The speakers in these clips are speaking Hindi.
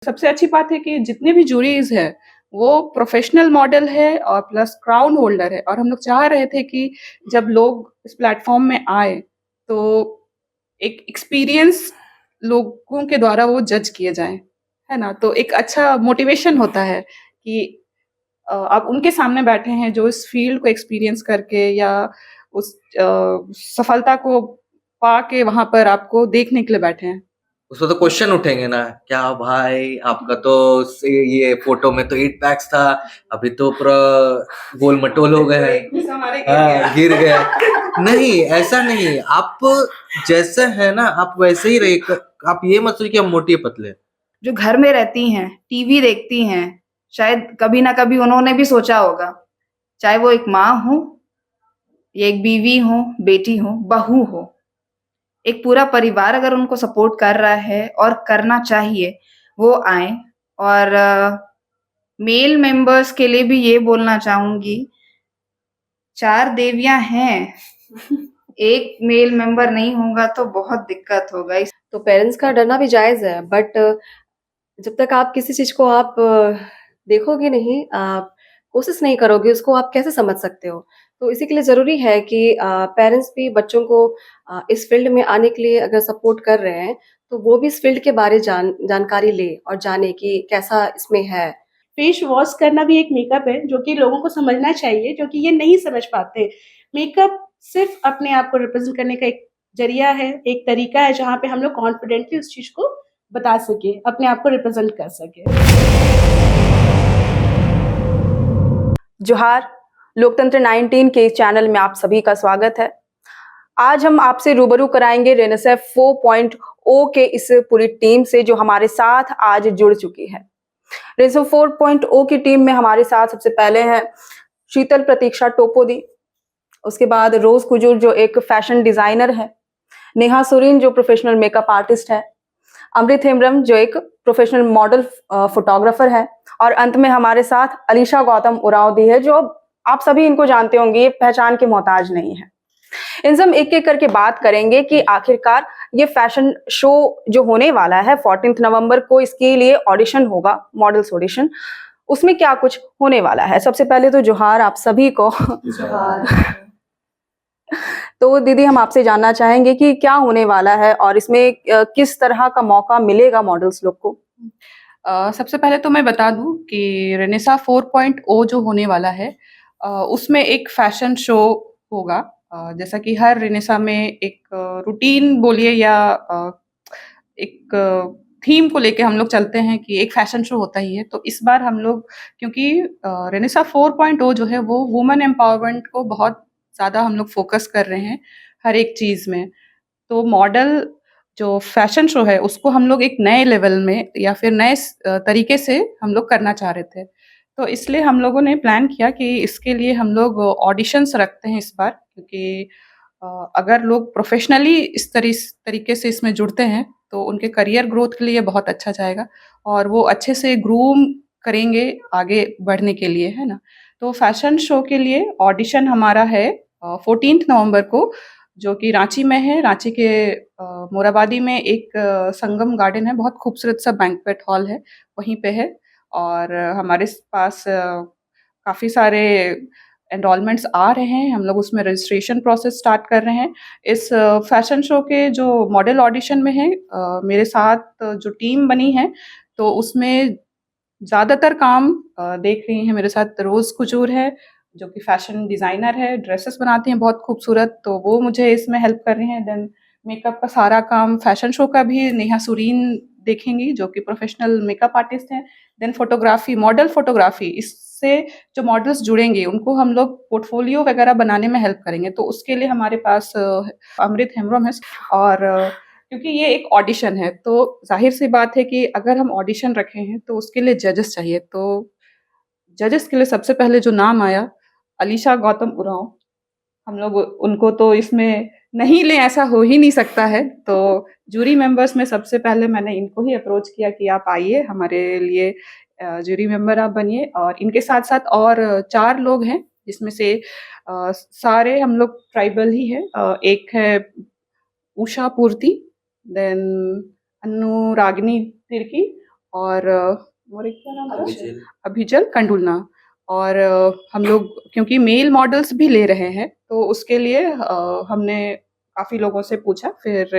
सबसे अच्छी बात है कि जितने भी जूरीज़ हैं, वो प्रोफ़ेशनल मॉडल है और प्लस क्राउन होल्डर है और हम लोग चाह रहे थे कि जब लोग इस प्लेटफ़ॉर्म में आए, तो एक एक्सपीरियंस लोगों के द्वारा वो जज किए जाएँ, है ना? तो एक अच्छा मोटिवेशन होता है कि आप उनके सामने बैठे हैं जो इस फ़ील्ड को एक्सपीरियंस करके या उस सफलता को पाके वहाँ पर आपको देखने के लिए बैठे हैं। उसमें तो क्वेश्चन उठेंगे ना, क्या भाई आपका तो ये फोटो में तो 8 पैक्स था, अभी तो पूरा गोल-मटोल हो गए हैं। हमारे हाँ, गिर गया। नहीं, ऐसा नहीं, आप जैसे हैं ना, आप वैसे ही रहिए। आप ये मत सोचिए कि हम मोटे-पतले हैं। जो घर में रहती हैं, टीवी देखती हैं, शायद कभी ना कभी उन्होंने भी सोचा होगा, चाहे वो एक माँ हो, या एक बीवी हो, बेटी हो, बहू हो, एक पूरा परिवार अगर उनको सपोर्ट कर रहा है और करना चाहिए, वो आएँ और मेल मेंबर्स के लिए भी ये बोलना चाहूँगी, 4 देवियाँ हैं, एक मेल मेंबर नहीं होगा तो बहुत दिक्कत होगा। इस तो पेरेंट्स का डरना भी जायज़ है, बट जब तक आप किसी चीज़ को आप देखोगे नहीं, आप कोशिश नहीं करोगे, उसको आप कैसे समझ सकते हो? तो इसी के लिए ज़रूरी है कि पेरेंट्स भी बच्चों को इस फ़ील्ड में आने के लिए अगर सपोर्ट कर रहे हैं, तो वो भी इस फ़ील्ड के बारे जानकारी लें और जाने कि कैसा इसमें है। फेस वॉश करना भी एक मेकअप है, जो कि लोगों को समझना चाहिए, जो कि ये नहीं समझ पाते। मेकअप सिर्फ़ अपने आप को रिप्रेज़ेंट करने का एक ज़रिया है, एक तरीका है, जहाँ पे हम लोग कॉन्फिडेंटली उस चीज़ को बता सकें, अपने आप को रिप्रेज़ेंट कर सकें। जोहार, लोकतंत्र 19 के इस चैनल में आप सभी का स्वागत है। आज हम आपसे रूबरू कराएंगे रेनेसाँ 4.0 के इस पूरी टीम से जो हमारे साथ आज जुड़ चुकी है। रेनेसाँ 4.0 की टीम में हमारे साथ सबसे पहले हैं शीतल प्रतीक्षा टोपोदी, उसके बाद रोज कुजूर जो एक फैशन डिजाइनर है, नेहा सुरीन जो प्रोफेशनल मेकअप आर्टिस्ट है, अमृत हेम्ब्रम जो एक प्रोफेशनल मॉडल फोटोग्राफर है, और अंत में हमारे साथ अलीशा गौतम उरांव दी है जो आप सभी इनको जानते होंगे, ये पहचान के मोहताज नहीं है। इनसे हम एक एक करके बात करेंगे कि आखिरकार ये फैशन शो जो होने वाला है 14 नवंबर को, इसके लिए ऑडिशन होगा, मॉडल्स ऑडिशन, उसमें क्या कुछ होने वाला है। सबसे पहले तो जोहार आप सभी को। तो दीदी हम आपसे जानना चाहेंगे कि क्या होने वाला है और इसमें किस तरह का मौका मिलेगा मॉडल्स लोग को। सबसे पहले तो मैं बता दूँ कि रेनेसाँ 4.0 जो होने वाला है, उसमें एक फ़ैशन शो होगा। जैसा कि हर रेनेसाँ में एक रूटीन बोलिए या एक थीम को लेके हम लोग चलते हैं कि एक फ़ैशन शो होता ही है। तो इस बार हम लोग, क्योंकि रेनेसाँ 4.0 जो है वो वुमेन एम्पावरमेंट को बहुत ज़्यादा हम लोग फ़ोकस कर रहे हैं हर एक चीज़ में। तो मॉडल जो फ़ैशन शो है उसको हम लोग एक नए लेवल में या फिर नए तरीके से हम लोग करना चाह रहे थे। तो इसलिए हम लोगों ने प्लान किया कि इसके लिए हम लोग ऑडिशंस रखते हैं इस बार, क्योंकि अगर लोग प्रोफ़ेशनली इस तरीके से इसमें जुड़ते हैं, तो उनके करियर ग्रोथ के लिए बहुत अच्छा जाएगा और वो अच्छे से ग्रूम करेंगे आगे बढ़ने के लिए, है ना? तो फ़ैशन शो के लिए ऑडिशन हमारा है 14th नवंबर को, जो कि रांची में है। रांची के मोराबादी में एक संगम गार्डन है, बहुत खूबसूरत सा बैंक्वेट हॉल है, वहीं पे है। और हमारे पास काफ़ी सारे एनरोलमेंट्स आ रहे हैं, हम लोग उसमें रजिस्ट्रेशन प्रोसेस स्टार्ट कर रहे हैं। इस फ़ैशन शो के जो मॉडल ऑडिशन में है, मेरे साथ जो टीम बनी है, तो उसमें ज़्यादातर काम देख रही हैं मेरे साथ रोज़ कुजूर है, जो कि फ़ैशन डिज़ाइनर है, ड्रेसेस बनाती हैं बहुत खूबसूरत, तो वो मुझे इसमें हेल्प कर रही हैं। देन मेकअप का सारा काम फ़ैशन शो का भी नेहा सुरीन देखेंगी, जो कि प्रोफ़ेशनल मेकअप आर्टिस्ट हैं। देन फ़ोटोग्राफ़ी, मॉडल फ़ोटोग्राफ़ी, इससे जो मॉडल्स जुड़ेंगे, उनको हम लोग पोर्टफ़ोलियो वगैरह बनाने में हेल्प करेंगे। तो उसके लिए हमारे पास अमृत हेम्ब्रम है और क्योंकि ये एक ऑडिशन है, तो ज़ाहिर-सी बात है कि अगर हम ऑडिशन रखे हैं, तो उसके लिए जजेस चाहिए। तो जजेस के लिए सबसे पहले जो नाम आया, अलीशा गौतम उरांव, हम लोग उनको तो इसमें नहीं लें ऐसा हो ही नहीं सकता है। तो जूरी मेंबर्स में सबसे पहले मैंने इनको ही अप्रोच किया कि आप आइए हमारे लिए, जूरी मेंबर आप बनिए। और इनके साथ-साथ और 4 लोग हैं, जिसमें से सारे हम लोग ट्राइबल ही हैं। एक है उषा पूर्ति, देन अनुरागिनी तिर्की और एक क्या नाम था? अभिजिल। अभिजल कंडुलना। और हम लोग क्योंकि मेल मॉडल्स भी ले रहे हैं, तो उसके लिए हमने काफ़ी लोगों से पूछा, फिर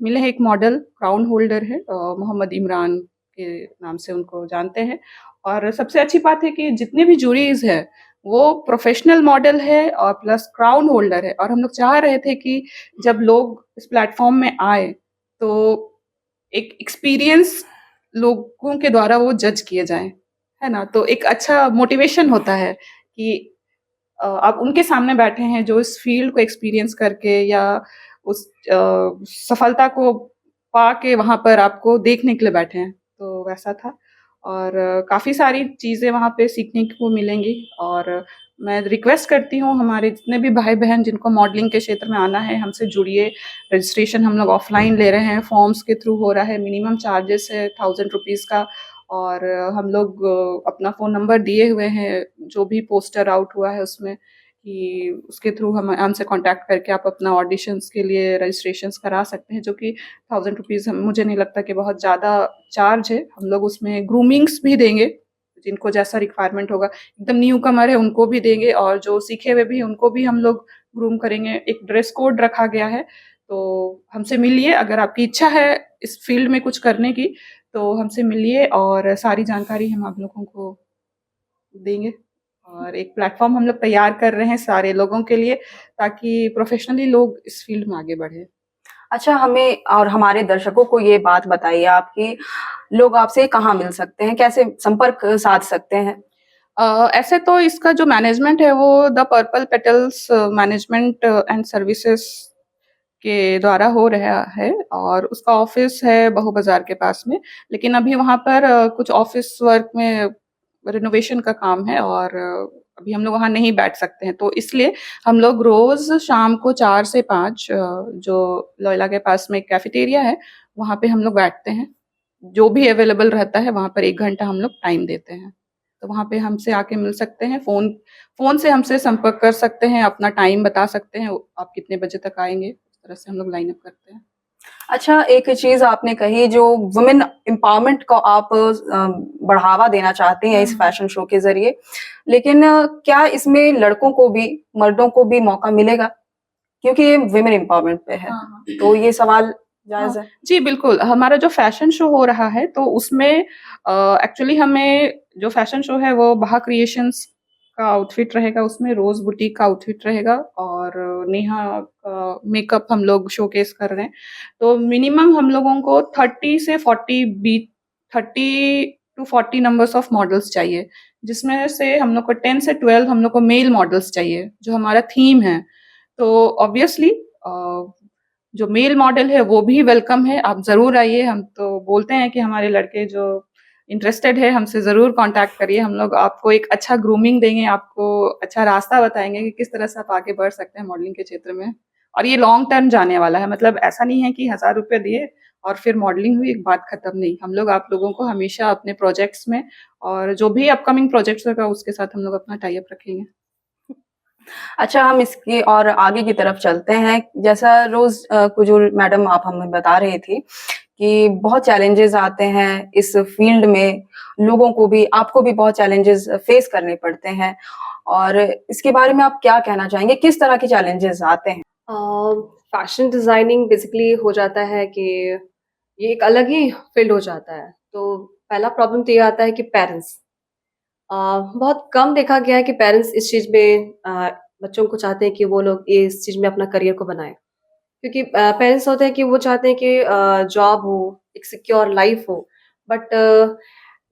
मिले हैं एक मॉडल, क्राउन होल्डर है, मोहम्मद इमरान के नाम से उनको जानते हैं। और सबसे अच्छी बात है कि जितने भी जूरीज़ हैं, वो प्रोफ़ेशनल मॉडल है और प्लस क्राउन होल्डर है, और हम लोग चाह रहे थे कि जब लोग इस प्लेटफ़ॉर्म में आए, तो एक एक्सपीरियंस लोगों के द्वारा वो जज किए जाएँ, है ना? तो एक अच्छा मोटिवेशन होता है कि आप उनके सामने बैठे हैं जो इस फ़ील्ड को एक्सपीरियंस करके या उस सफलता को पा के वहाँ पर आपको देखने के लिए बैठे हैं, तो वैसा था। और काफ़ी सारी चीज़ें वहाँ पे सीखने को मिलेंगी, और मैं रिक्वेस्ट करती हूँ हमारे जितने भी भाई-बहन जिनको मॉडलिंग के क्षेत्र में आना है, हमसे जुड़िए। रजिस्ट्रेशन हम लोग ऑफ़लाइन ले रहे हैं, फॉर्म्स के थ्रू हो रहा है, मिनिमम चार्जेस है ₹1000 का। और हम लोग अपना फ़ोन नंबर दिए हुए हैं, जो भी पोस्टर आउट हुआ है उसमें, कि उसके थ्रू हम हमसे कॉन्टैक्ट करके आप अपना ऑडिशंस के लिए रजिस्ट्रेशंस करा सकते हैं, जो कि ₹1000 मुझे नहीं लगता कि बहुत ज़्यादा चार्ज है। हम लोग उसमें ग्रूमिंग्स भी देंगे, जिनको जैसा रिक्वायरमेंट होगा। एकदम न्यूकमर है उनको भी देंगे, और जो सीखे हुए भी हैं उनको भी हम लोग ग्रूम करेंगे। एक ड्रेस कोड रखा गया है, तो हमसे मिलिए अगर आपकी इच्छा है इस फ़ील्ड में कुछ करने की, तो हमसे मिलिए और सारी जानकारी हम आप लोगों को देंगे। और एक प्लेटफ़ॉर्म हम लोग तैयार कर रहे हैं सारे लोगों के लिए, ताकि प्रोफ़ेशनली लोग इस फ़ील्ड में आगे बढ़ें। अच्छा, हमें और हमारे दर्शकों को ये बात बताइए आप कि लोग आपसे कहाँ मिल सकते हैं? कैसे संपर्क साध सकते हैं? ऐसे तो इसका जो मैनेजमेंट है वो the purple petals management and services के द्वारा हो रहा है, और उसका ऑफ़िस है बहू बाज़ार के पास में। लेकिन अभी वहाँ पर कुछ ऑफ़िस वर्क में रिनोवेशन का काम है, और अभी हम लोग वहाँ नहीं बैठ सकते हैं। तो इसलिए हम लोग रोज़ शाम को 4 से 5 जो लोयला के पास में एक कैफ़ेटेरिया है, वहाँ पे हम लोग बैठते हैं। जो भी अवेलेबल रहता है वहाँ पर 1 घंटा हम लोग टाइम देते हैं। तो वहाँ पे हमसे आके मिल सकते हैं, फ़ोन से हमसे संपर्क कर सकते हैं, अपना टाइम बता सकते हैं, आप कितने बजे तक आएँगे, इस तरह से हम लोग लाइन अप करते हैं। अच्छा, एक चीज़ आपने कही जो वुमेन एम्पावरमेंट को आप बढ़ावा देना चाहती हैं इस फैशन शो के ज़रिए। लेकिन क्या इसमें लड़कों को भी, मर्दों को भी मौका मिलेगा? क्योंकि ये वुमेन एम्पावरमेंट पे है। हाँ, हाँ। तो ये सवाल हाँ, जायज़ है? जी बिल्कुल, हमारा जो फ़ैशन शो हो रहा है, तो उसमें एक्चुअली हमें जो फ़ैशन शो है वो बाहा क्रिएशंस का आउटफिट रहेगा उसमें, रोज़ बुटीक का आउटफिट रहेगा, और नेहा का मेकअप हम लोग शोकेस कर रहे हैं। तो मिनिमम हम लोगों को 30 टू 40 नंबर्स ऑफ मॉडल्स चाहिए, जिसमें से हम लोग को 10 से 12 हम लोग को मेल मॉडल्स चाहिए, जो हमारा थीम है। तो ऑब्वियसली जो मेल मॉडल है वो भी वेलकम है, आप ज़रूर आइए। हम तो बोलते हैं कि हमारे लड़के जो इंटरेस्टेड है हमसे ज़रूर कॉन्टैक्ट करिए, हम लोग आपको एक अच्छा ग्रूमिंग देंगे, आपको अच्छा रास्ता बताएँगे कि किस तरह से आप आगे बढ़ सकते हैं मॉडलिंग के क्षेत्र में। और ये लॉन्ग टर्म जाने वाला है, मतलब ऐसा नहीं है कि ₹1000 दिए और फिर मॉडलिंग हुई, बात खत्म, नहीं। हम लोग आप लोगों को हमेशा अपने प्रोजेक्ट्स में, और जो भी अपकमिंग प्रोजेक्ट्स होगा उसके साथ हम लोग अपना टाई अप रखेंगे। अच्छा, हम इसके और आगे की तरफ चलते हैं। जैसा रोज़ कुजूर मैडम आप हमें बता रही थी कि बहुत चैलेंजेज़ आते हैं इस फ़ील्ड में, लोगों को भी, आपको भी बहुत चैलेंजेज़ फ़ेस करने पड़ते हैं। और इसके बारे में आप क्या कहना चाहेंगे? किस तरह के चैलेंजेज़ आते हैं? फैशन डिज़ाइनिंग बेसिकली हो जाता है कि ये एक अलग ही फ़ील्ड हो जाता है। तो पहला प्रॉब्लम तो ये आता है कि पेरेंट्स बहुत कम देखा गया है कि पेरेंट्स इस चीज़ में बच्चों को चाहते हैं कि वो लोग ये इस चीज़ में अपना करियर को बनाएँ। क्योंकि पेरेंट्स होते हैं कि वो चाहते हैं कि जॉब हो, एक सिक्योर लाइफ़ हो, बट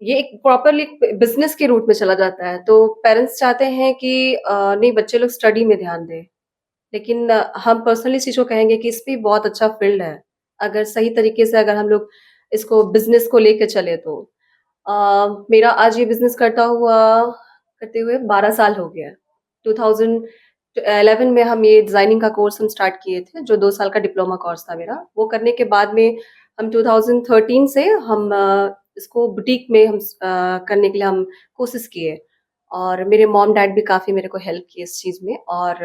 ये एक प्रॉपरली बिज़नेस के रूट में चला जाता है। तो पेरेंट्स चाहते हैं कि नहीं बच्चे लोग स्टडी में ध्यान दें। लेकिन हम पर्सनली इस चीज़ को कहेंगे कि इस भी बहुत अच्छा फ़ील्ड है। अगर सही तरीके से अगर हम लोग इसको बिज़नेस को लेके चले तो। मेरा आज ये बिज़नेस करते हुए 12 साल हो गया है। 2011 में हम ये डिज़ाइनिंग का कोर्स हम स्टार्ट किए थे, जो 2 साल का डिप्लोमा कोर्स था मेरा। वो करने के बाद में हम 2013 से हम इसको बुटीक में करने के लिए हम कोशिश किए, और मेरे मॉम-डैड भी काफ़ी मेरे को हेल्प किए इस चीज़ में, और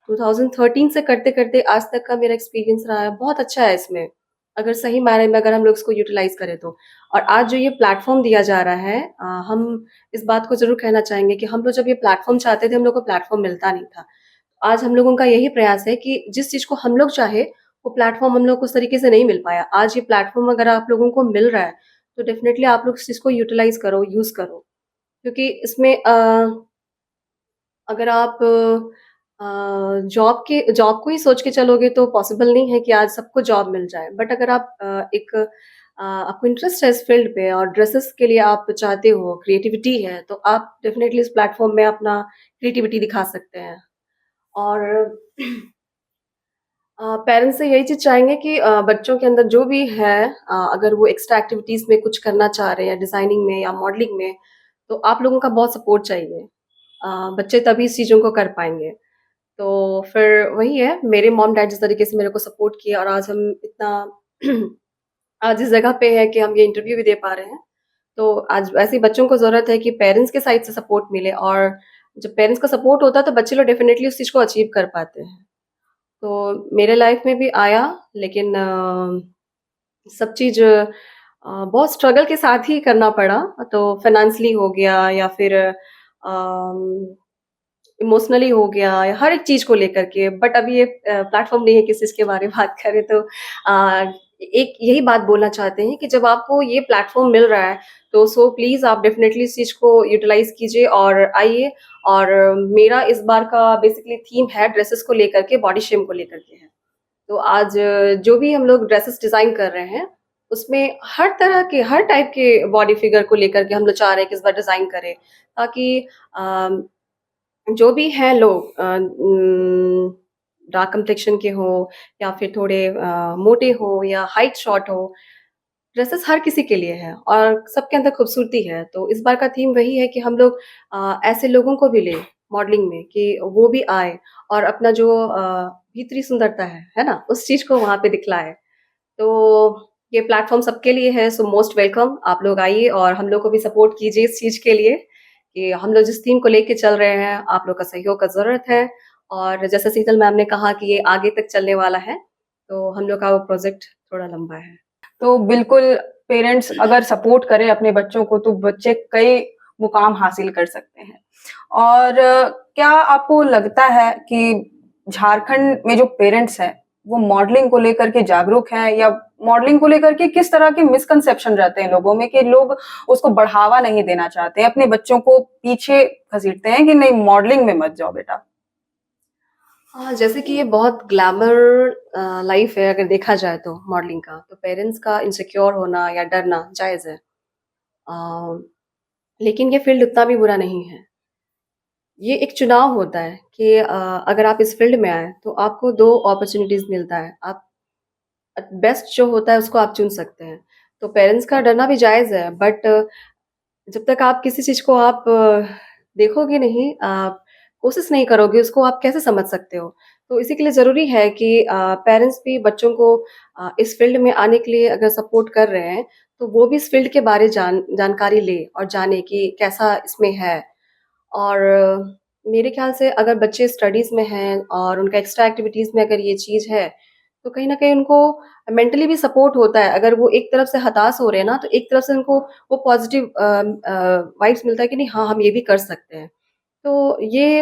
2013 से करते-करते आज तक का मेरा एक्सपीरियंस रहा है, बहुत अच्छा है इसमें। अगर सही मायने में अगर हम लोग इसको यूटिलाइज़ करें तो। और आज जो ये प्लेटफ़ॉर्म दिया जा रहा है हम इस बात को ज़रूर कहना चाहेंगे कि हम लोग जब ये प्लेटफ़ॉर्म चाहते थे, हम लोग को प्लेटफ़ॉर्म मिलता नहीं था। आज हम लोगों का यही प्रयास है कि जिस चीज़ को हम लोग चाहे, वो प्लेटफ़ॉर्म हम लोग को उस तरीके से नहीं मिल पाया। आज ये प्लेटफ़ॉर्म अगर आप लोगों को मिल रहा है, तो डेफ़िनेटली आप लोग इस चीज़ को यूटिलाइज़ करो, यूज़ करो। क्योंकि इसमें अगर आप जॉब को ही सोच के चलोगे तो पॉसिबल नहीं है कि आज सबको जॉब मिल जाए। बट अगर आप आपको इंटरेस्ट है इस फ़ील्ड पे और ड्रेसेस के लिए आप चाहते हो, क्रिएटिविटी है, तो आप डेफ़िनेटली इस प्लेटफ़ॉर्म में अपना क्रिएटिविटी दिखा सकते हैं। और पेरेंट्स से यही चीज़ चाहेंगे कि बच्चों के अंदर जो भी है अगर वो एक्स्ट्रा एक्टिविटीज़ में कुछ करना चाह रहे हैं, डिज़ाइनिंग में या मॉडलिंग में, तो आप लोगों का बहुत सपोर्ट चाहिए। बच्चे तभी इस चीज़ों को कर पाएँगे। तो फिर वही है, मेरे मॉम-डैड जिस तरीके से मेरे को सपोर्ट किया और आज हम इतना आज इस जगह पे हैं कि हम ये इंटरव्यू भी दे पा रहे हैं। तो आज ऐसे बच्चों को ज़रूरत है कि पेरेंट्स के साइड से सपोर्ट मिले और जब पेरेंट्स का सपोर्ट होता है तो बच्चे लोग डेफ़िनेटली उस चीज़ को अचीव कर पाते हैं। तो मेरे लाइफ़ में भी आया लेकिन सब चीज़ बहुत स्ट्रगल के साथ ही करना पड़ा। तो फ़ाइनेंशियली हो गया या फिर इमोशनली हो गया या हर एक चीज़ को लेकर के। बट अभी ये प्लेटफ़ॉर्म नहीं है किस चीज़ के बारे में बात करें तो एक यही बात बोलना चाहते हैं कि जब आपको ये प्लेटफ़ॉर्म मिल रहा है, तो सो प्लीज़ आप डेफ़िनेटली इस चीज़ को यूटिलाइज़ कीजिए और आइए। और मेरा इस बार का बेसिकली थीम है ड्रेसेस को लेकर के, बॉडी शेम को लेकर के है। तो आज जो भी हम लोग ड्रेसेस डिज़ाइन कर रहे हैं, उसमें हर तरह के, हर टाइप के बॉडी फिगर को लेकर के हम लोग चाह रहे हैं कि इस बार डिज़ाइन करें, ताकि जो भी हैं लोग डार्क कम्प्लेक्शन के हों या फिर थोड़े मोटे हों या हाइट शॉर्ट हो, ड्रेसेस हर किसी के लिए है और सबके अंदर खूबसूरती है। तो इस बार का थीम वही है कि हम लोग ऐसे लोगों को भी लें मॉडलिंग में कि वो भी आए और अपना जो भीतरी सुंदरता है ना? उस चीज़ को वहाँ पे दिखलाएँ। तो ये प्लेटफ़ॉर्म सबके लिए है, सो मोस्ट वेलकम। आप लोग आइए और हम लोग को भी सपोर्ट कीजिए इस चीज़ के लिए कि हम लोग जिस थीम को लेके चल रहे हैं, आप लोग का सहयोग का ज़रूरत है। और जैसा शीतल मैम ने कहा कि ये आगे तक चलने वाला है, तो हम लोग का वो प्रोजेक्ट थोड़ा लंबा है। तो बिल्कुल पेरेंट्स अगर सपोर्ट करें अपने बच्चों को तो बच्चे कई मुकाम हासिल कर सकते हैं। और क्या आपको लगता है कि झारखंड में जो पेरेंट्स हैं, वो मॉडलिंग को लेकर के जागरूक हैं या मॉडलिंग को लेकर के किस तरह के मिसकंसेप्शन रहते हैं लोगों में कि लोग उसको बढ़ावा नहीं देना चाहते हैं, अपने बच्चों को पीछे घसीटते हैं कि नहीं मॉडलिंग में मत जाओ बेटा? हाँ, जैसे कि ये बहुत ग्लैमर लाइफ़ है अगर देखा जाए तो मॉडलिंग का, तो पेरेंट्स का इनसिक्योर होना या डरना जायज़ है। अ, लेकिन ये फ़ील्ड उतना भी बुरा नहीं है। ये एक चुनाव होता है कि अगर आप इस फ़ील्ड में आए, तो आपको 2 अपॉर्च्युनिटीज़ मिलता है। आप बेस्ट जो होता है उसको आप चुन सकते हैं। तो पेरेंट्स का डरना भी जायज़ है बट जब तक आप किसी चीज़ को आप देखोगे नहीं, आप कोशिश नहीं करोगे, उसको आप कैसे समझ सकते हो? तो इसी के लिए ज़रूरी है कि पेरेंट्स भी बच्चों को इस फ़ील्ड में आने के लिए अगर सपोर्ट कर रहे हैं, तो वो भी इस फ़ील्ड के बारे जानकारी लें और जानें कि कैसा इसमें है। और मेरे ख़्याल से अगर बच्चे स्टडीज़ में हैं और उनका एक्स्ट्रा एक्टिविटीज़ में अगर ये चीज़ है, तो कहीं न कहीं उनको मेंटली भी सपोर्ट होता है। अगर वो एक तरफ से हताश हो रहे हैं ना, तो एक तरफ से उनको वो पॉज़िटिव वाइब्स मिलता है कि नहीं हाँ, हम ये भी कर सकते हैं। तो ये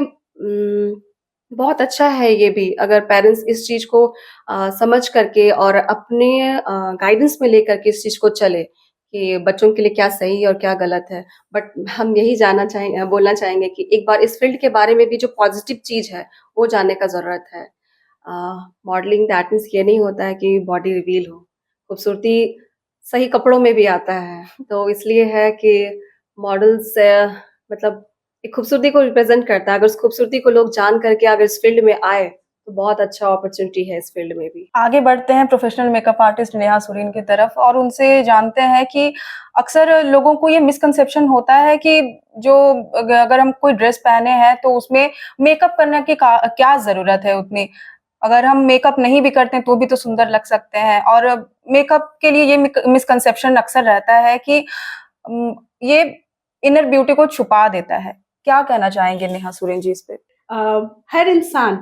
बहुत अच्छा है ये भी अगर पेरेंट्स इस चीज़ को समझ करके और अपने गाइडेंस में लेकर के इस चीज़ को चले कि बच्चों के लिए क्या सही है और क्या गलत है। बट हम यही बोलना चाहेंगे कि एक बार इस फ़ील्ड के बारे में भी जो पॉज़िटिव चीज़ है, वो जानने का ज़रूरत है। मॉडलिंग दैट मीन्स ये नहीं होता है कि बॉडी रिवील हो। खूबसूरती सही कपड़ों में भी आता है। तो इसलिए है कि मॉडल्स मतलब एक खूबसूरती को रिप्रेज़ेंट करता है। अगर उस खूबसूरती को लोग जान करके अगर इस फ़ील्ड में आए, तो बहुत अच्छा अपॉर्च्युनिटी है इस फ़ील्ड में भी। आगे बढ़ते हैं professional makeup artist Neha Surin की तरफ और उनसे जानते हैं कि अक्सर लोगों को ये मिसकंसेप्शन होता है कि जो अगर हम कोई ड्रेस पहने हैं तो उसमें मेकअप करने की क्या ज़रूरत है उतनी? अगर हम मेकअप नहीं भी करते हैं तो भी तो सुंदर लग सकते हैं और मेकअप के लिए ये मिसकंसेप्शन अक्सर रहता है कि ये इनर ब्यूटी को छुपा देता है। क्या कहना चाहेंगे नेहा सुरीन जी इस पे? हर इंसान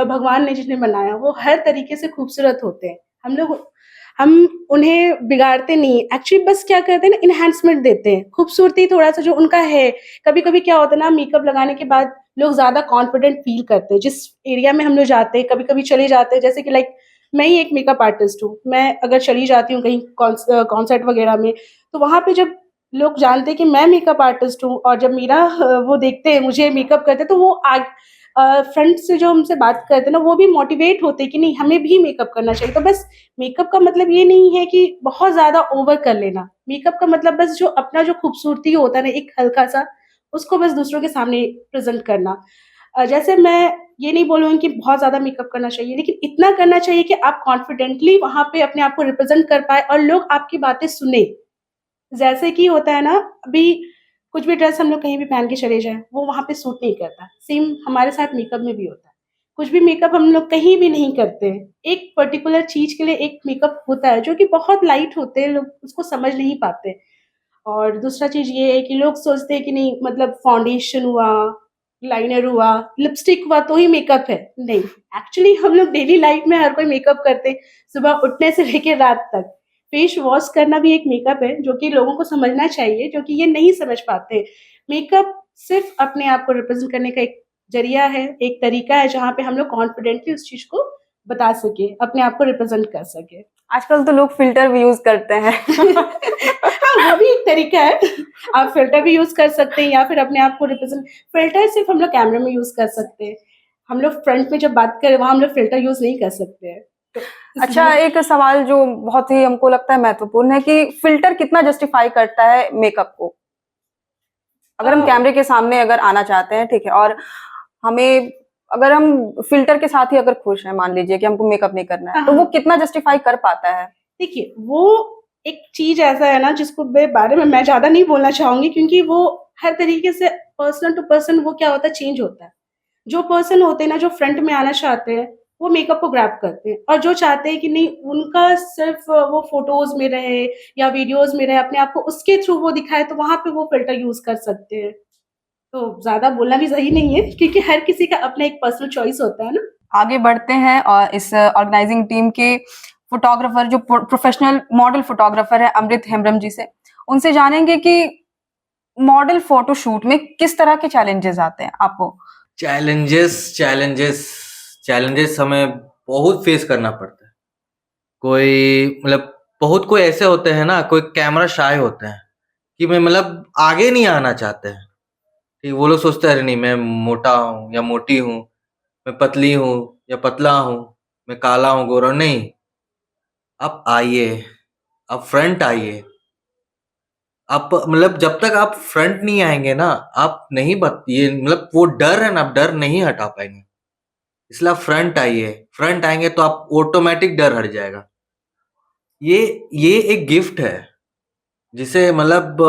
भगवान ने जिन्हें बनाया वो हर तरीके से खूबसूरत होते हैं। हम लोग हम उन्हें बिगाड़ते नहीं, एक्चुअली बस क्या करते हैं ना, एनहांसमेंट देते हैं, खूबसूरती थोड़ा-सा जो उनका है। कभी-कभी क्या होता है ना, मेकअप लगाने के बाद लोग ज़्यादा कॉन्फिडेंट फ़ील करते हैं, जिस एरिया में हम लोग जाते हैं, कभी-कभी चले जाते हैं, जैसे कि लाइक मैं ही एक मेकअप आर्टिस्ट हूँ। मैं अगर चली जाती हूँ कहीं कॉन्सर्ट वगैरह में, तो वहाँ पे जब लोग जानते हैं कि मैं मेकअप आर्टिस्ट हूँ और जब मेरा वो देखते हैं मुझे मेकअप करते हैं, तो वो फ्रेंड से जो हमसे बात करते हैं ना, वो भी मोटिवेट होते हैं कि नहीं, हमें भी मेकअप करना चाहिए। तो बस मेकअप का मतलब ये नहीं है कि बहुत ज़्यादा ओवर कर लेना। मेकअप का मतलब बस जो अपना जो खूबसूरती होता है ना, एक हल्का-सा, उसको बस दूसरों के सामने प्रेज़ेंट करना। जैसे मैं ये नहीं बोलूँगी कि बहुत ज़्यादा मेकअप करना चाहिए, लेकिन इतना करना चाहिए कि आप कॉन्फिडेंटली वहाँ पे अपने आप को रिप्रेज़ेंट कर पाएँ और लोग आपकी बातें सुनें। जैसे कि होता है ना, अभी कुछ भी ड्रेस हम लोग कहीं भी पहन के चले जाएँ, वो वहाँ पे सूट नहीं करता। सेम हमारे साथ मेकअप में भी होता है। कुछ भी मेकअप हम लोग कहीं भी नहीं करते हैं। एक पर्टिकुलर चीज़ के लिए एक मेकअप होता है, जो कि बहुत लाइट होते हैं, लोग उसको समझ नहीं पाते। और दूसरा चीज़ ये है कि लोग सोचते हैं कि नहीं, मतलब फाउंडेशन हुआ, लाइनर हुआ, लिपस्टिक हुआ तो ही मेकअप है। नहीं, एक्चुअली हम लोग डेली लाइफ में हर कोई मेकअप करते हैं, सुबह उठने से लेके रात तक। फेस वॉश करना भी एक मेकअप है, जो कि लोगों को समझना चाहिए, जो कि ये नहीं समझ पाते। मेकअप सिर्फ़ अपने आप को रिप्रेज़ेंट करने का एक ज़रिया है, एक तरीका है, जहाँ पे हम लोग कॉन्फिडेंटली उस चीज़ को बता सकें, अपने आप को रिप्रेज़ेंट कर सकें। आजकल तो लोग फ़िल्टर भी यूज़ करते हैं। हाँ, वो भी एक तरीका है। आप फ़िल्टर भी यूज़ कर सकते हैं या फिर अपने आप को रिप्रेज़ेंट, फ़िल्टर सिर्फ़ हम लोग कैमरे में यूज़ कर सकते हैं। हम लोग फ्रंट में जब बात करें, वहाँ हम लोग फ़िल्टर यूज़ नहीं कर सकते हैं। तो अच्छा, इसलिए एक सवाल जो बहुत ही हमको लगता है महत्वपूर्ण है कि फ़िल्टर कितना जस्टिफ़ाई करता है मेकअप को? अ, अगर हम कैमरे के सामने अगर आना चाहते हैं, ठीक है, और हमें अगर हम फ़िल्टर के साथ ही अगर खुश हैं, मान लीजिए कि हमको मेकअप नहीं करना है, हाँ, तो वो हाँ। कितना जस्टिफ़ाई कर पाता है? देखिए, वो एक चीज़ ऐसा है ना, जिसको बारे में मैं ज़्यादा नहीं बोलना चाहूँगी, क्योंकि वो हर तरीके से पर्सन टू पर्सन वो क्या होता है, चेंज होता है। जो पर्सन होते हैं ना, जो फ्रंट में आना चाहते हैं, वो मेकअप को ग्रैब करते हैं, और जो चाहते हैं कि नहीं, उनका सिर्फ़ वो फ़ोटोज़ में रहे या वीडियोज़ में रहे, अपने आप को उसके थ्रू वो दिखाए, तो वहाँ पे वो फ़िल्टर यूज़ कर सकते हैं। तो ज़्यादा बोलना भी सही नहीं है, क्योंकि हर किसी का अपना एक पर्सनल चॉइस होता है ना। आगे बढ़ते हैं और इस ऑर्गेनाइजिंग टीम के फोटोग्राफर जो प्रोफेशनल मॉडल फोटोग्राफर है अमृत हेम्ब्रम जी से, उनसे जानेंगे कि मॉडल फोटोशूट में किस तरह के चैलेंजेस आते हैं आपको? चैलेंजेस चैलेंजेस चैलेंजेस हमें बहुत फेस करना पड़ता है। कोई मतलब बहुत कोई ऐसे होते हैं ना, कोई कैमरा शाय होते हैं कि मैं मतलब आगे नहीं आना चाहते हैं। कि वो लोग सोचते हैं अरे नहीं, मैं मोटा हूँ या मोटी हूँ, मैं पतली हूँ या पतला हूँ, मैं काला हूँ, गोरा हूँ। नहीं, आप आइए, आप फ्रंट आइए। आप मतलब जब तक आप फ्रंट नहीं आएँगे ना, आप नहीं बत ये मतलब वो डर है ना, आप डर नहीं हटा पाएँगे। इसलिए आप फ्रंट आइए, फ्रंट आएँगे तो आप ऑटोमैटिक डर हट जाएगा। ये ये एक गिफ्ट है, जिसे मतलब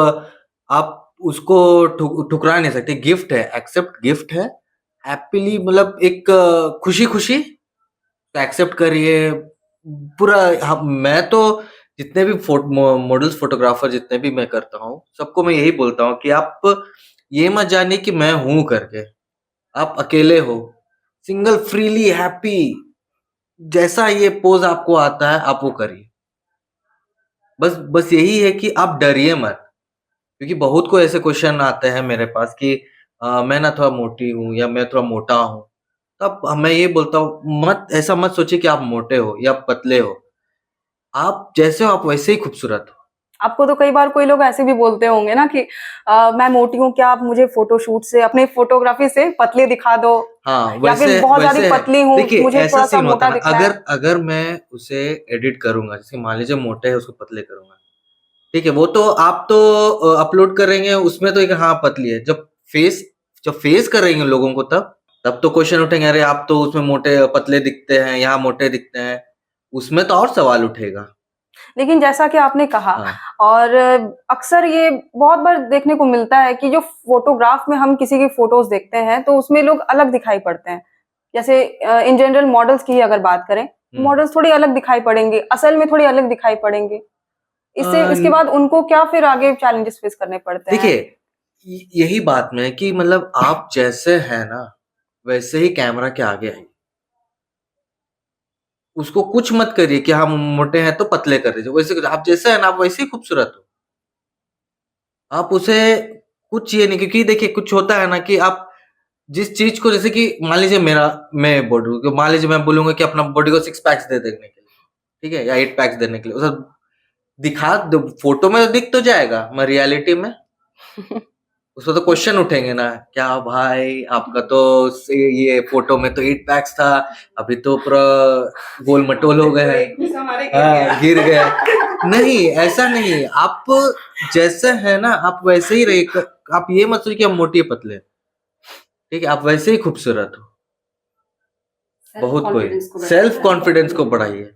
आप उसको ठुकरा नहीं सकते। गिफ्ट है, एक्सेप्ट गिफ्ट है। हैपीली मतलब एक खुशी-खुशी तो एक्सेप्ट करिए। पूरा मैं तो जितने भी मॉडल्स फोटोग्राफर जितने भी मैं करता हूँ, सबको मैं यही बोलता हूँ कि आप ये मत जानिए कि मैं हूँ करके। आप अकेले हो, सिंगल फ्रीली हैप्पी, जैसा ये पोज़ आपको आता है आप वो करिए। बस बस यही है कि आप डरिए मत, क्योंकि बहुत को ऐसे क्वेश्चन आते हैं मेरे पास कि मैं ना थोड़ा मोटी हूँ या मैं थोड़ा मोटा हूँ। तब मैं ये बोलता हूँ, मत ऐसा मत सोचिए कि आप मोटे हो या पतले हो। आप जैसे हो आप वैसे ही खूबसूरत हो। आपको तो कई बार कोई लोग ऐसे भी बोलते होंगे ना कि मैं मोटी हूँ, क्या आप मुझे फोटोशूट से अपने फोटोग्राफी से पतले दिखा दो, हाँ, या फिर वैसे बहुत ज़्यादा वैसे पतली हूँ, देखिए मुझे ऐसा थोड़ा-सा सीन होता मोटा है ना, दिखना है। अगर अगर मैं उसे एडिट करूँगा, जैसे मान लीजिए मोटे है उसको पतले करूँगा, ठीक है? वो तो आप तो अपलोड करेंगे उसमें तो एक हाँ, पतली है। जब फेस करेंगे लोगों को तब तो क्वेश्चन उठेंगे, अरे आप तो उसमें मोटे पतले दिखते हैं, यहाँ मोटे दिखते हैं। उसमें तो और सवाल उठेगा। लेकिन जैसा कि आपने कहा, हाँ। और अक्सर ये बहुत बार देखने को मिलता है कि जो फ़ोटोग्राफ में हम किसी की फ़ोटोज़ देखते हैं, तो उसमें लोग अलग दिखाई पड़ते हैं। जैसे इन जनरल मॉडल्स की ही अगर बात करें, हुँ। मॉडल्स थोड़ी अलग दिखाई पड़ेंगे, असल में थोड़ी अलग दिखाई पड़ेंगे। इसके न बाद उनको क्या फिर आगे चैलेंजेस फेस करने पड़ते हैं? देखिए, यही बात में है कि मतलब आप जैसे हैं ना, वैसे ही कैमरा के आगे आइए। उसको कुछ मत करिए कि हम मोटे हैं तो पतले कर दीजिए, वैसे आप जैसे है ना आप वैसे ही खूबसूरत हो। आप उसे कुछ ये नहीं, क्योंकि देखिए कुछ होता है ना कि आप जिस चीज को, जैसे कि मान लीजिए मैं बॉडी, मान लीजिए मैं बोलूंगा कि अपना बॉडी को 6 पैक्स दे देने के लिए, ठीक है, या 8 पैक्स देने के लिए, उसे दिखा दो, फोटो में दिख तो जाएगा, मैं रियलिटी में उसको तो क्वेश्चन उठेंगे ना, क्या भाई आपका तो ये फोटो में तो 8 पैक्स था, अभी तो पूरा गोल मटोल हो गए हैं, हाँ, गिर गया। नहीं, ऐसा नहीं, आप जैसे है ना आप वैसे ही रहिए। आप ये मत सोचिए कि हम मोटे पतले, ठीक है, आप वैसे ही खूबसूरत हो। बहुत कोई सेल्फ कॉन्फिडेंस को बढ़ाइए। और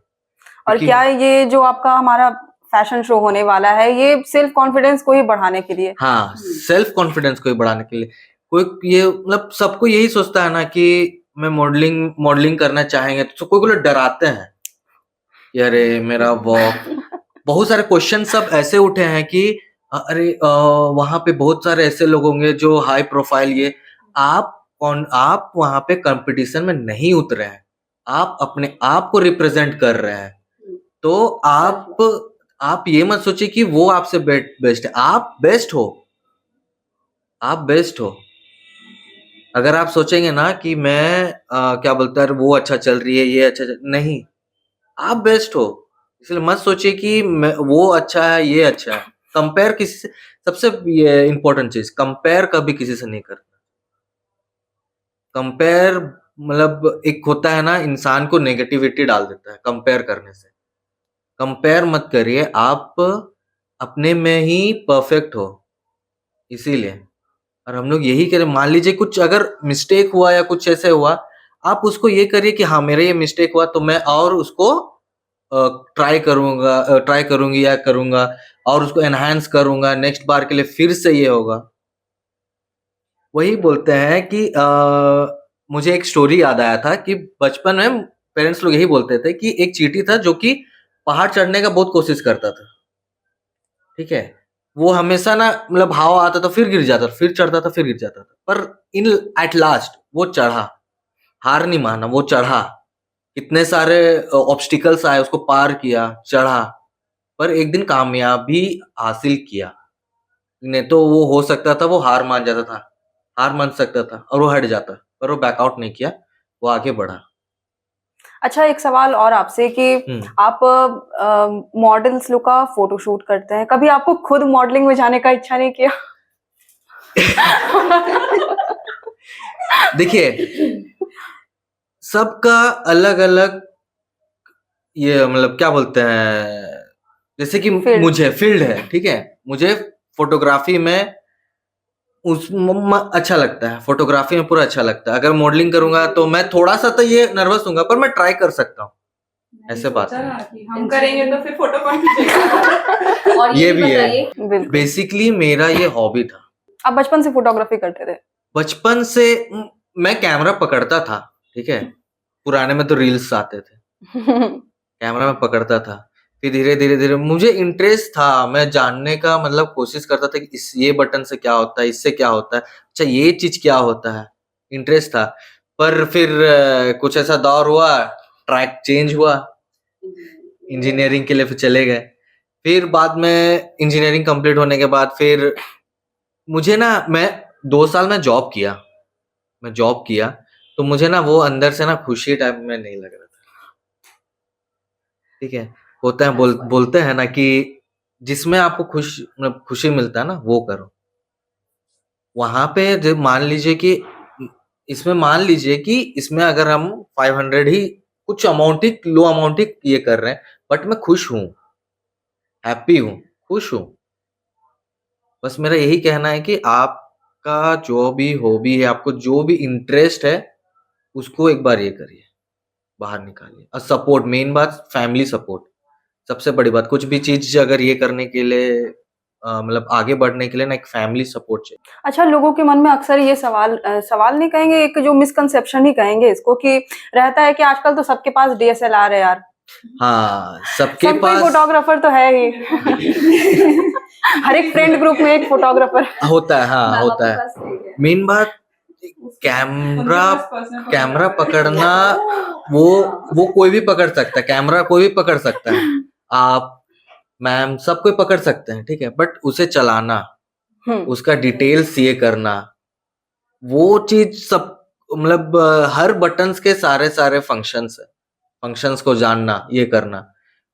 क्योंकि क्या ये जो आपका हमारा फैशन शो होने वाला है ये सिर्फ कॉन्फिडेंस को ही बढ़ाने के लिए? हाँ, सेल्फ कॉन्फिडेंस को ही बढ़ाने के लिए। कोई ये मतलब सबको यही सोचता है ना कि मैं मॉडलिंग करना चाहेंगे, तो कोई को डराते हैं कि अरे मेरा वॉक, बहुत सारे क्वेश्चन सब ऐसे उठे हैं कि अरे वहां पे बहुत सारे ऐसे लोग होंगे जो हाई प्रोफाइल, ये आप वहां पे कंपटीशन में नहीं उतरे हैं, आप अपने आप को रिप्रेजेंट कर रहे हैं, तो आप ये मत सोचिए कि वो आपसे बेस्ट है, आप बेस्ट हो, आप बेस्ट हो। अगर आप सोचेंगे ना कि मैं क्या बोलता है वो अच्छा चल रही है, ये अच्छा नहीं, आप बेस्ट हो, इसलिए मत सोचिए कि वो अच्छा है ये अच्छा है। कंपेयर किसी से, सबसे ये इंपॉर्टेंट चीज, कंपेयर कभी किसी से नहीं करना। कंपेयर मतलब एक होता है ना, इंसान को नेगेटिविटी डाल देता है कंपेयर करने से। कंपेयर मत करिए, आप अपने में ही परफेक्ट हो, इसीलिए। और हम लोग यही करें, मान लीजिए कुछ अगर मिस्टेक हुआ या कुछ ऐसे हुआ, आप उसको ये करिए कि हाँ मेरा ये मिस्टेक हुआ तो मैं और उसको ट्राई करूंगी या करूंगा, और उसको एनहांस करूंगा, नेक्स्ट बार के लिए फिर से ये होगा। वही बोलते हैं कि मुझे एक स्टोरी याद आया था कि बचपन में पेरेंट्स लोग यही बोलते थे कि एक चींटी था जो कि पहाड़ चढ़ने का बहुत कोशिश करता था, ठीक है, वो हमेशा ना मतलब हवा आता था फिर गिर जाता था, फिर चढ़ता था फिर गिर जाता था, पर एट लास्ट वो चढ़ा, हार नहीं माना, वो चढ़ा, इतने सारे ऑब्स्टिकल्स आए, उसको पार किया, चढ़ा, पर एक दिन कामयाबी हासिल किया। नहीं तो वो हो सकता था वो हार मान जाता था, हार मान सकता था और वो हट जाता, पर वो बैकआउट नहीं किया, वो आगे बढ़ा। अच्छा, एक सवाल और आपसे कि आप मॉडल्स लोग का फोटो शूट करते हैं, कभी आपको खुद मॉडलिंग में जाने का इच्छा नहीं किया? देखिए सबका अलग अलग ये मतलब क्या बोलते हैं, जैसे कि मुझे फील्ड है, ठीक है, मुझे फोटोग्राफी में अच्छा लगता है, फोटोग्राफी में पूरा अच्छा लगता है। अगर मॉडलिंग करूंगा तो मैं थोड़ा सा तो ये नर्वस हूँ, पर मैं ट्राई कर सकता हूँ, ऐसे बात है। हम करेंगे तो फिर फोटो कौन खींचेगा? और ये भी है, बिल्कुल। बेसिकली मेरा ये हॉबी था। आप बचपन से फोटोग्राफी करते थे? बचपन से मैं कैमरा पकड़ता था, ठीक है, पुराने में तो रील्स आते थे, कैमरा में पकड़ता था, फिर धीरे धीरे मुझे इंटरेस्ट था, मैं जानने का मतलब कोशिश करता था कि ये बटन से क्या होता है, इससे क्या होता है, अच्छा ये चीज क्या होता है, इंटरेस्ट था। पर फिर कुछ ऐसा दौर हुआ, ट्रैक चेंज हुआ, इंजीनियरिंग के लिए फिर चले गए। फिर बाद में इंजीनियरिंग कंप्लीट होने के बाद फिर मुझे ना, मैं 2 साल में जॉब किया, तो मुझे ना वो अंदर से ना खुशी टाइप में नहीं लग रहा था, ठीक है, होता है बोलते हैं ना कि जिसमें आपको खुशी मिलता है ना वो करो। वहां पे जब मान लीजिए कि इसमें अगर हम 500 ही कुछ अमाउंट ही लो अमाउंट ही ये कर रहे हैं, बट मैं खुश हूँ, हैप्पी हूँ, खुश हूँ। बस मेरा यही कहना है कि आपका जो भी हॉबी है, आपको जो भी इंटरेस्ट है, उसको एक बार ये करिए, बाहर निकालिए। और सपोर्ट, मेन बात फैमिली सपोर्ट, सबसे बड़ी बात। कुछ भी चीज अगर ये करने के लिए मतलब आगे बढ़ने के लिए ना, एक फैमिली सपोर्ट चाहिए। अच्छा, लोगों के मन में अक्सर ये सवाल नहीं कहेंगे, एक जो मिसकंसेप्शन ही कहेंगे इसको, कि रहता है कि आजकल तो सबके पास DSLR है यार। हाँ, सबके सब पास फोटोग्राफर तो है ही। हर एक फ्रेंड ग्रुप में एक फोटोग्राफर होता है, हाँ होता है। मेन बात कैमरा कैमरा पकड़ना वो कोई भी पकड़ सकता है, कैमरा कोई भी पकड़ सकता है, आप मैम सब कोई पकड़ सकते हैं, ठीक है, बट उसे चलाना, उसका डिटेल्स ये करना, वो चीज सब मतलब हर बटन्स के सारे फंक्शंस को जानना, ये करना,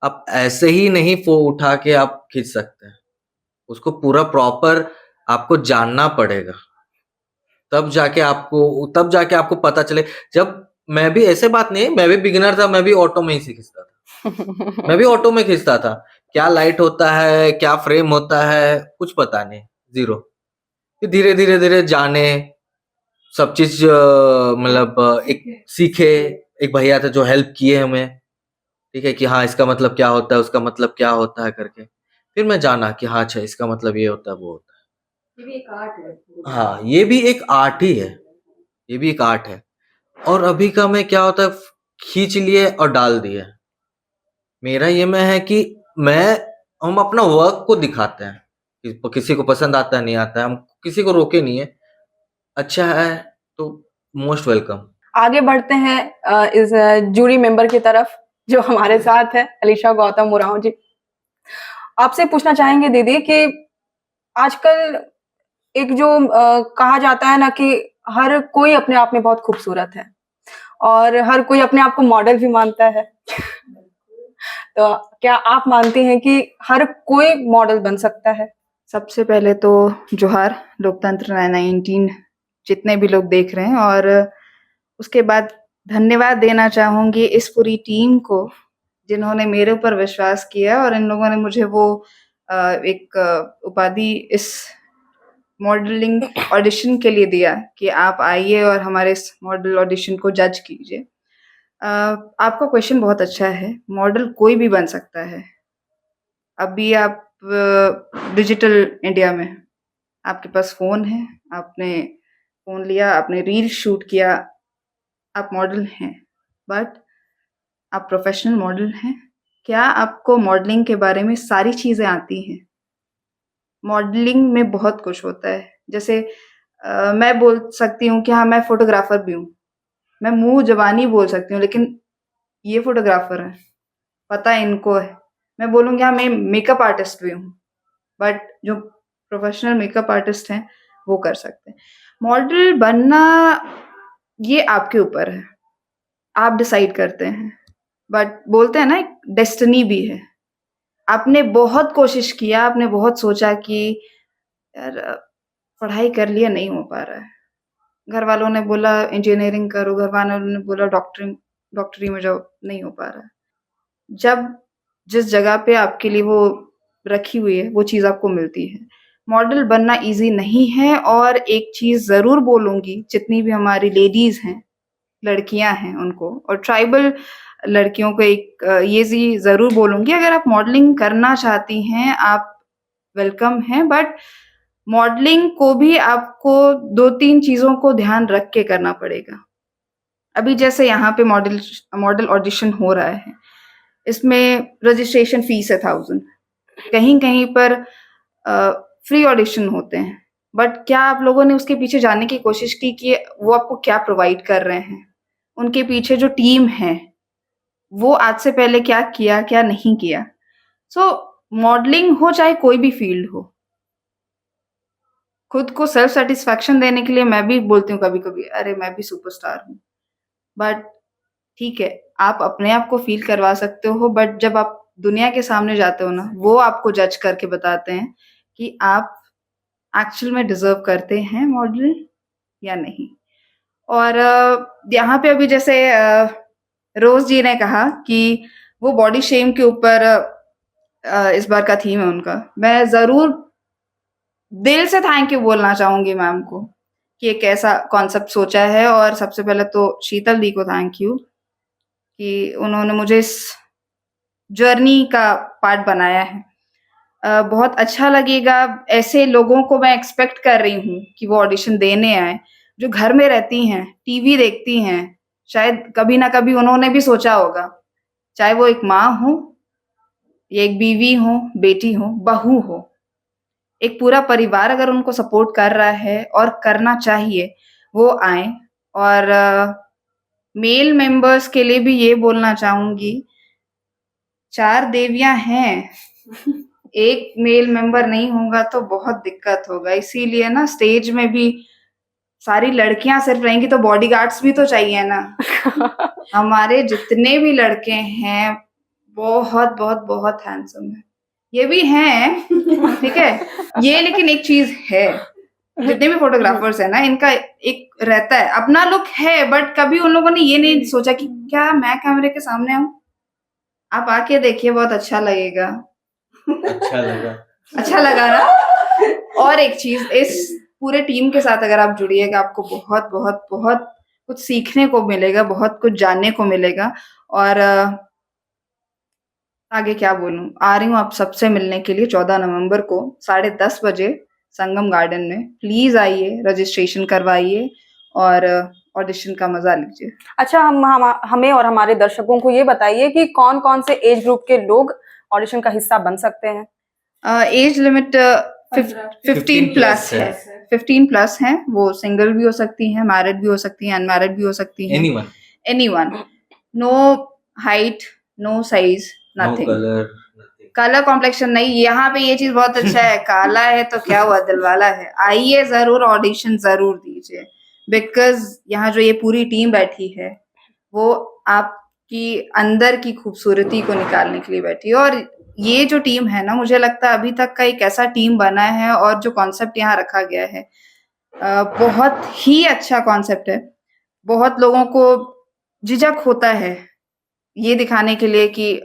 आप ऐसे ही नहीं उठा के आप खींच सकते हैं, उसको पूरा प्रॉपर आपको जानना पड़ेगा, तब जाके आपको पता चले। जब मैं भी ऐसे बात नहीं, मैं भी बिगिनर था, मैं भी ऑटो में ही खींचता था, मैं भी ऑटो में खींचता था, क्या लाइट होता है, क्या फ्रेम होता है, कुछ पता नहीं, जीरो। फिर धीरे धीरे धीरे जाने, सब चीज मतलब एक सीखे, एक भैया थे जो हेल्प किए हमें, ठीक है, कि हाँ इसका मतलब क्या होता है, उसका मतलब क्या होता है करके, फिर मैं जाना कि हाँ अच्छा इसका मतलब ये होता है, वो होता ये भी एक आर्ट है। है। हाँ, ये भी एक आर्ट ही है, ये भी एक आर्ट है। और अभी का में क्या होता है, खींच लिए और डाल दिए। मेरा ये में है कि हम अपना वर्क को दिखाते हैं, किसी को पसंद आता है नहीं आता है, हम किसी को रोके नहीं है, अच्छा है तो मोस्ट वेलकम। आगे बढ़ते हैं इस जूरी मेंबर की तरफ जो हमारे साथ है, अलीशा गौतम उरांव जी। आपसे पूछना चाहेंगे दीदी कि आजकल एक जो कहा जाता है ना कि हर कोई अपने आप में बहुत खूबसूरत है और हर कोई अपने आप को मॉडल भी मानता है। तो क्या आप मानती हैं कि हर कोई मॉडल बन सकता है? सबसे पहले तो जोहार लोकतंत्र 19 जितने भी लोग देख रहे हैं, और उसके बाद धन्यवाद देना चाहूंगी इस पूरी टीम को जिन्होंने मेरे ऊपर विश्वास किया और इन लोगों ने मुझे वो एक उपाधि इस मॉडलिंग ऑडिशन के लिए दिया कि आप आइए और हमारे इस मॉडल ऑडिशन को जज कीजिए। आपका क्वेश्चन बहुत अच्छा है, मॉडल कोई भी बन सकता है। अभी आप डिजिटल इंडिया में आपके पास फ़ोन है, आपने फ़ोन लिया, आपने रील शूट किया, आप मॉडल हैं। बट आप प्रोफ़ेशनल मॉडल हैं? क्या आपको मॉडलिंग के बारे में सारी चीज़ें आती हैं? मॉडलिंग में बहुत कुछ होता है। जैसे मैं बोल सकती हूँ कि हाँ, मैं फ़ोटोग्राफ़र भी हूँ। मैं मुँह ज़बानी बोल सकती हूँ, लेकिन ये फ़ोटोग्राफ़र हैं, पता है इनको है। मैं बोलूँगी हाँ, मैं मेकअप आर्टिस्ट भी हूँ, बट जो प्रोफ़ेशनल मेकअप आर्टिस्ट हैं, वो कर सकते हैं। मॉडल बनना ये आपके ऊपर है, आप डिसाइड करते हैं। बट बोलते हैं ना, एक डेस्टिनी भी है। आपने बहुत कोशिश किया, आपने बहुत सोचा कि यार पढ़ाई कर लिया, नहीं हो पा रहा है। घर वालों ने बोला इंजीनियरिंग करो, घर वालों ने बोला डॉक्टरी में जाओ, नहीं हो पा रहा है। जब जिस जगह पे आपके लिए वो रखी हुई है, वो चीज़ आपको मिलती है। मॉडल बनना ईज़ी नहीं है, और एक चीज़ ज़रूर बोलूँगी, जितनी भी हमारी लेडीज़ हैं, लड़कियाँ हैं उनको, और ट्राइबल लड़कियों को एक ये चीज़ ज़रूर बोलूँगी, अगर आप मॉडलिंग करना चाहती हैं, आप वेलकम हैं, बट मॉडलिंग को भी आपको 2-3 चीज़ों को ध्यान रख के करना पड़ेगा। अभी जैसे यहाँ पे मॉडल ऑडिशन हो रहा है, इसमें रजिस्ट्रेशन फ़ीस है 1000, कहीं-कहीं पर फ्री ऑडिशन होते हैं। बट क्या आप लोगों ने उसके पीछे जानने की कोशिश की कि वो आपको क्या प्रोवाइड कर रहे हैं? उनके पीछे जो टीम है, वो आज से पहले क्या किया, क्या नहीं किया? सो मॉडलिंग हो चाहे कोई भी फ़ील्ड हो, खुद को सेल्फ सैटिस्फैक्शन देने के लिए मैं भी बोलती हूँ कभी-कभी, अरे मैं भी सुपरस्टार हूँ। बट ठीक है, आप अपने आप को फ़ील करवा सकते हो, बट जब आप दुनिया के सामने जाते हो ना, वो आपको जज करके बताते हैं कि आप एक्चुअल में डिज़र्व करते हैं मॉडल या नहीं। और यहाँ पे अभी जैसे रोज़ जी ने कहा कि वो बॉडी शेम के ऊपर इस बार का थीम है उनका। मैं ज़रूर दिल से थैंक यू बोलना चाहूँगी मैम को कि एक ऐसा कॉन्सेप्ट सोचा है, और सबसे पहले तो शीतल दी को थैंक यू कि उन्होंने मुझे इस जर्नी का पार्ट बनाया है। बहुत अच्छा लगेगा, ऐसे लोगों को मैं एक्सपेक्ट कर रही हूँ कि वो ऑडिशन देने आएँ, जो घर में रहती हैं, टीवी देखती हैं, शायद कभी ना कभी उन्होंने भी सोचा होगा, चाहे वो एक माँ हो, या एक बीवी हो, बेटी हो, बहू हो, एक पूरा परिवार अगर उनको सपोर्ट कर रहा है और करना चाहिए, वो आएँ। और मेल मेंबर्स के लिए भी ये बोलना चाहूँगी, 4 देवियाँ हैं, एक मेल मेंबर नहीं होगा तो बहुत दिक्कत होगा। इसीलिए ना स्टेज में भी सारी लड़कियाँ सिर्फ रहेंगी तो बॉडीगार्ड्स भी तो चाहिए ना। हमारे जितने भी लड़के हैं बहुत हैंडसम है। ये भी हैं, ठीक है? ये लेकिन एक चीज़ है, जितने भी फोटोग्राफर्स हैं ना, इनका एक रहता है, अपना लुक है, बट कभी उन लोगों ने ये नहीं सोचा कि क्या मैं कैमरे के सामने आऊँ? आप आके देखिए, बहुत अच्छा लगेगा। अच्छा लगा। अच्छा लगा ना? और एक चीज़, इस पूरे टीम के साथ अगर आप जुड़िएगा, आपको बहुत कुछ सीखने को मिलेगा, बहुत कुछ जानने को मिलेगा। और आगे क्या बोलूँ? आ रही हूँ आप सबसे मिलने के लिए 14 नवंबर को 10:30 बजे संगम गार्डन में। प्लीज़ आइए, रजिस्ट्रेशन करवाइए और ऑडिशन का मज़ा लीजिए। अच्छा, हमें और हमारे दर्शकों को ये बताइए कि कौन-कौन से एज ग्रुप के लोग ऑडिशन का हिस्सा बन सकते हैं? एज लिमिट 15 प्लस है। 15 प्लस हैं, वो सिंगल भी हो सकती हैं, मैरिड भी हो सकती हैं, अनमैरिड भी हो सकती हैं। Anyone, anyone. No height, no size, no nothing. Colour, colour complexion नहीं। यहाँ पे ये चीज बहुत अच्छा है, काला है तो क्या हुआ, दिलवाला है। आइए जरूर, ऑडिशन जरूर दीजिए, बिकॉज यहाँ जो ये पूरी टीम बैठी है वो आपकी अंदर की खूबसूरती को निकालने के लिए बैठी है। और ये जो टीम है ना, मुझे लगता है अभी तक का एक ऐसा टीम बना है, और जो कॉन्सेप्ट यहाँ रखा गया है बहुत ही अच्छा कॉन्सेप्ट है। बहुत लोगों को झिझक होता है ये दिखाने के लिए कि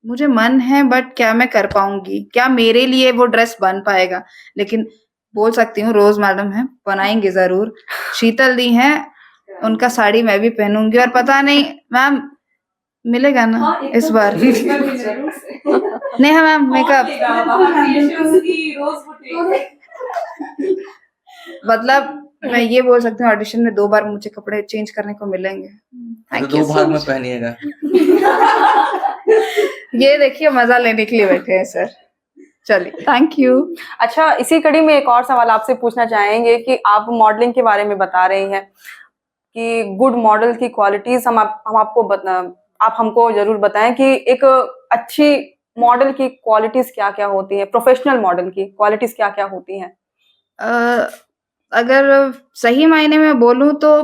मुझे मन है, बट क्या मैं कर पाऊंगी, क्या मेरे लिए वो ड्रेस बन पाएगा। लेकिन बोल सकती हूँ, रोज मैडम है, बनाएंगे जरूर। शीतल दी हैं, उनका साड़ी मैं भी पहनूंगी। और पता नहीं मैम मिलेगा ना इस बार? नेहा मैम मेकअप, मतलब मैं ये बोल सकती हूँ, ऑडिशन में 2 बार मुझे कपड़े चेंज करने को मिलेंगे। तो थैंक 2 यू भाग में पहनिएगा। ये देखिए, मजा लेने के लिए बैठे हैं सर। चलिए, थैंक यू। अच्छा, इसी कड़ी में एक और सवाल आपसे पूछना चाहेंगे कि आप मॉडलिंग के बारे में बता रही हैं कि गुड मॉडल की क्वालिटीज आप हमको जरूर बताएं कि एक अच्छी मॉडल की क्वालिटीज क्या-क्या होती हैं, प्रोफेशनल मॉडल की क्वालिटीज क्या-क्या होती हैं? अगर सही मायने में बोलूं तो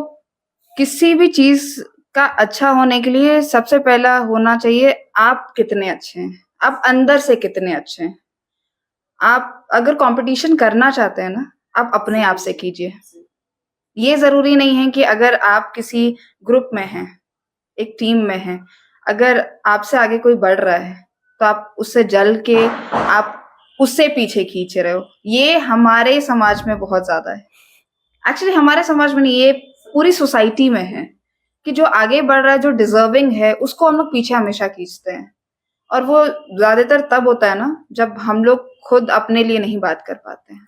किसी भी चीज का अच्छा होने के लिए सबसे पहला होना चाहिए आप कितने अच्छे हैं, आप अंदर से कितने अच्छे हैं। आप अगर कंपटीशन करना चाहते हैं ना, आप अपने आप से कीजिए। ये जरूरी नहीं है कि अगर आप किसी ग्रुप में हैं, एक टीम में हैं, अगर आपसे आगे कोई बढ़ रहा है तो आप उससे जल के आप उससे पीछे खींच रहे हो। ये हमारे समाज में बहुत ज्यादा है। एक्चुअली हमारे समाज में नहीं, ये पूरी सोसाइटी में है कि जो आगे बढ़ रहा है, जो डिजर्विंग है, उसको हम लोग पीछे हमेशा खींचते हैं। और वो ज्यादातर तब होता है ना जब हम लोग खुद अपने लिए नहीं बात कर पाते हैं।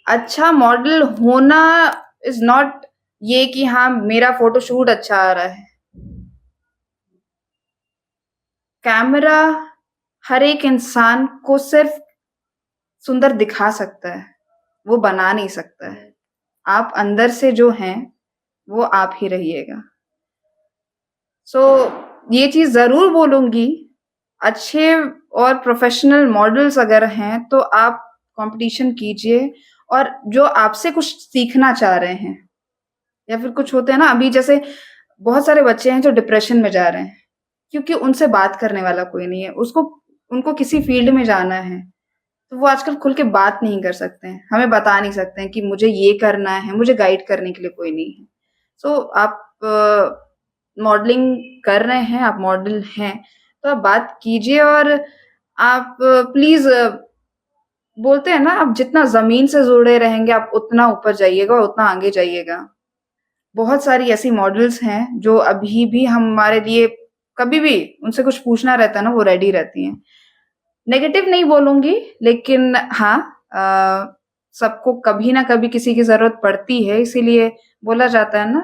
अच्छा मॉडल होना इज नॉट ये कि हाँ मेरा फोटोशूट अच्छा आ रहा है। कैमरा हर एक इंसान को सिर्फ सुंदर दिखा सकता है, वो बना नहीं सकता है। आप अंदर से जो हैं वो आप ही रहिएगा। सो ये चीज जरूर बोलूंगी, अच्छे और प्रोफेशनल मॉडल्स अगर हैं तो आप कंपटीशन कीजिए, और जो आपसे कुछ सीखना चाह रहे हैं, या फिर कुछ होते हैं ना, अभी जैसे बहुत सारे बच्चे हैं जो डिप्रेशन में जा रहे हैं क्योंकि उनसे बात करने वाला कोई नहीं है। उनको किसी फील्ड में जाना है तो वो आजकल खुल के बात नहीं कर सकते हैं, हमें बता नहीं सकते हैं कि मुझे ये करना है, मुझे गाइड करने के लिए कोई नहीं है। सो आप मॉडलिंग कर रहे हैं, आप मॉडल हैं, तो आप बात कीजिए। और आप प्लीज, बोलते हैं ना, आप जितना जमीन से जुड़े रहेंगे आप उतना ऊपर जाइएगा और उतना आगे जाइएगा। बहुत सारी ऐसी मॉडल्स हैं जो अभी भी हमारे लिए, कभी भी उनसे कुछ पूछना रहता है ना, वो रेडी रहती हैं। नेगेटिव नहीं बोलूंगी, लेकिन हाँ, सबको कभी ना कभी किसी की जरूरत पड़ती है। इसीलिए बोला जाता है ना,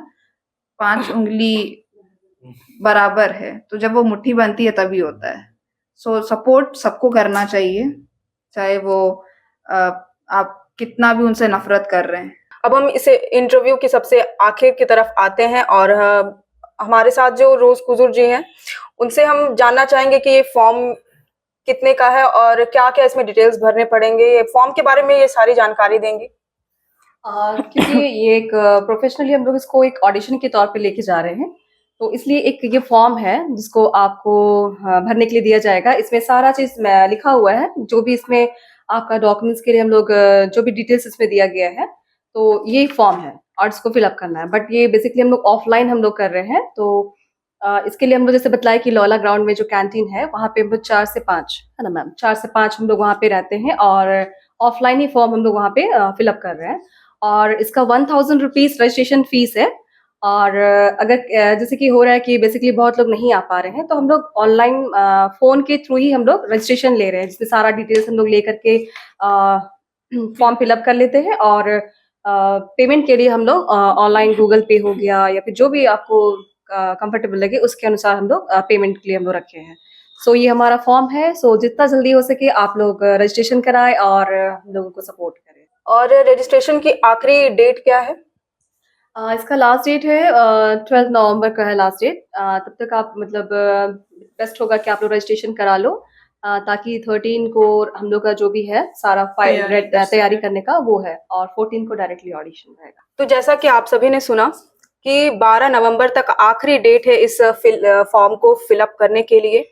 5 उंगली बराबर है, तो जब वो मुट्ठी बनती है तभी होता है। सो सपोर्ट सबको करना चाहिए, चाहे वो आप कितना भी उनसे नफरत कर रहे हैं। अब हम इसे इंटरव्यू की सबसे आखिर की तरफ आते हैं और हमारे साथ जो रोज कुजूर जी हैं उनसे हम जानना चाहेंगे कि ये फॉर्म कितने का है और क्या क्या इसमें डिटेल्स भरने पड़ेंगे, ये फॉर्म के बारे में ये सारी जानकारी देंगे। क्योंकि ये एक प्रोफेशनली हम लोग इसको एक ऑडिशन के तौर पे लेके जा रहे हैं, तो इसलिए एक ये फॉर्म है जिसको आपको भरने के लिए दिया जाएगा। इसमें सारा चीज़ लिखा हुआ है, जो भी इसमें आपका डॉक्यूमेंट्स के लिए हम लोग जो भी डिटेल्स इसमें दिया गया है, तो ये फॉर्म है और इसको फिलअप करना है। बट ये बेसिकली हम लोग ऑफलाइन हम लोग कर रहे हैं, तो इसके लिए हम लोग जैसे बताया कि लौला ग्राउंड में जो कैंटीन है वहाँ पे हम लोग 4 से 5 है ना मैम, 4 से 5 हम लोग वहाँ पे रहते हैं और ऑफलाइन ही फॉर्म हम लोग वहाँ पे फिलअप कर रहे हैं। और इसका 1000 रुपीज़ रजिस्ट्रेशन फीस है। और अगर जैसे कि हो रहा है कि बेसिकली बहुत लोग नहीं आ पा रहे हैं, तो हम लोग ऑनलाइन फ़ोन के थ्रू ही हम लोग रजिस्ट्रेशन ले रहे हैं, जिसमें सारा डिटेल्स हम लोग ले करके फॉर्म फिलअप कर लेते हैं। और पेमेंट के लिए हम लोग ऑनलाइन गूगल पे हो गया या फिर जो भी आपको कंफर्टेबल लगे उसके अनुसार हम लोग पेमेंट के लिए हम लोग रखे हैं। सो ये हमारा फॉर्म है। सो जितना जल्दी हो सके आप लोग रजिस्ट्रेशन कराएं और हम लोगों को सपोर्ट करें। और रजिस्ट्रेशन की आखिरी डेट क्या है? इसका लास्ट डेट है 12 नवंबर का है लास्ट डेट। तब तक आप मतलब बेस्ट होगा कि आप लोग रजिस्ट्रेशन करा लो, ताकि 13 को हम लोग का जो भी है सारा तैयारी करने का वो है, और 14 को डायरेक्टली ऑडिशन रहेगा। तो जैसा कि आप सभी ने सुना कि 12 नवंबर तक आखिरी डेट है इस फॉर्म को फिलअप करने के लिए।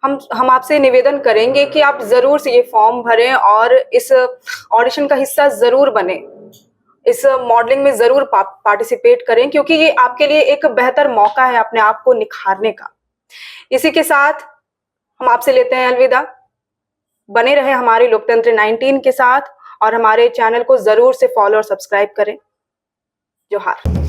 हम आपसे निवेदन करेंगे कि आप जरूर से ये फॉर्म भरें और इस ऑडिशन का हिस्सा जरूर बने, इस मॉडलिंग में जरूर पार्टिसिपेट करें, क्योंकि ये आपके लिए एक बेहतर मौका है अपने आप को निखारने का। इसी के साथ हम आपसे लेते हैं अलविदा। बने रहे हमारी लोकतंत्र 19 के साथ और हमारे चैनल को जरूर से फॉलो और सब्सक्राइब करें। जोहार।